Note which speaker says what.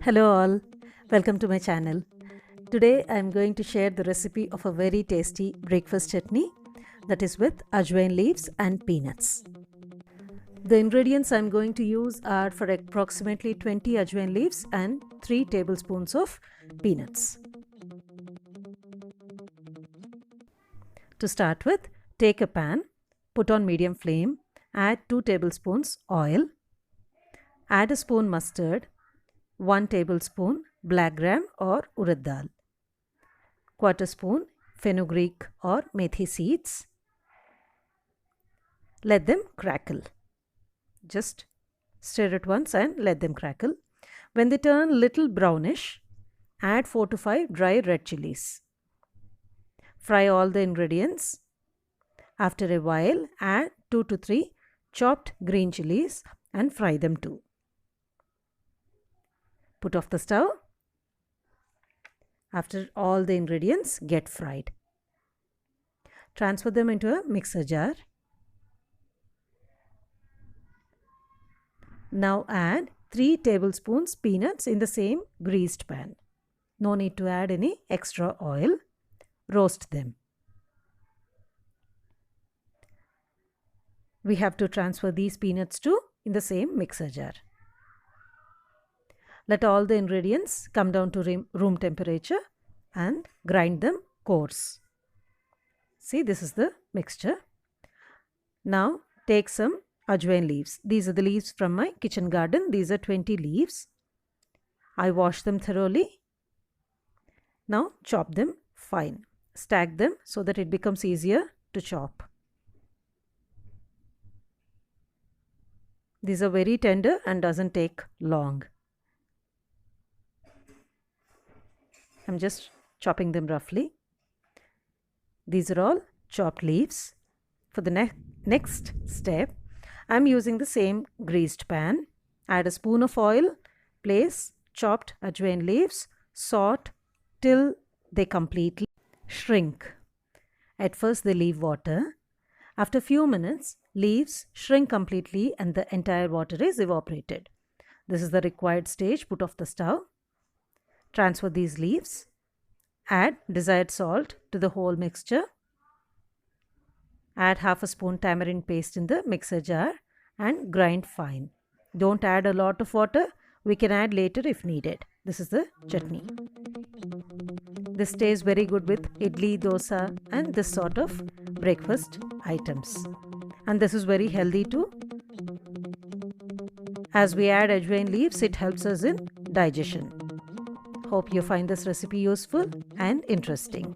Speaker 1: Hello all, welcome to my channel. Today I am going to share the recipe of a very tasty breakfast chutney that is with ajwain leaves and peanuts. The ingredients I am going to use are for approximately 20 ajwain leaves and 3 tablespoons of peanuts. To start with, take a pan, put on medium flame, add 2 tablespoons oil, add a spoon mustard, 1 tablespoon black gram or urad dal, quarter spoon fenugreek or methi seeds. Let them crackle. Just stir it once and let them crackle. When they turn little brownish, add 4 to 5 dry red chilies. Fry all the ingredients. After a while, add 2 to 3 chopped green chilies and fry them too. Put off the stove. After all the ingredients get fried, transfer them into a mixer jar. Now add 3 tablespoons peanuts in the same greased pan. No need to add any extra oil. Roast them. We have to transfer these peanuts too in the same mixer jar. Let all the ingredients come down to room temperature and grind them coarse. See, this is the mixture. Now take some ajwain leaves. These are the leaves from my kitchen garden. These are 20 leaves. I wash them thoroughly. Now chop them fine. Stack them so that it becomes easier to chop. These are very tender and doesn't take long. I'm just chopping them roughly. These are all chopped leaves. For the next step, I'm using the same greased pan. Add a spoon of oil, place chopped ajwain leaves, saute till they completely shrink. At first they leave water. After a few minutes, leaves shrink completely and the entire water is evaporated. This is the required stage. Put off the stove. Transfer these leaves. Add desired salt to the whole mixture. Add half a spoon tamarind paste in the mixer jar and grind fine. Don't add a lot of water. We can add later if needed. This is the chutney. This tastes very good with idli, dosa and this sort of breakfast items. And this is very healthy too. As we add ajwain leaves, it helps us in digestion. Hope you find this recipe useful and interesting.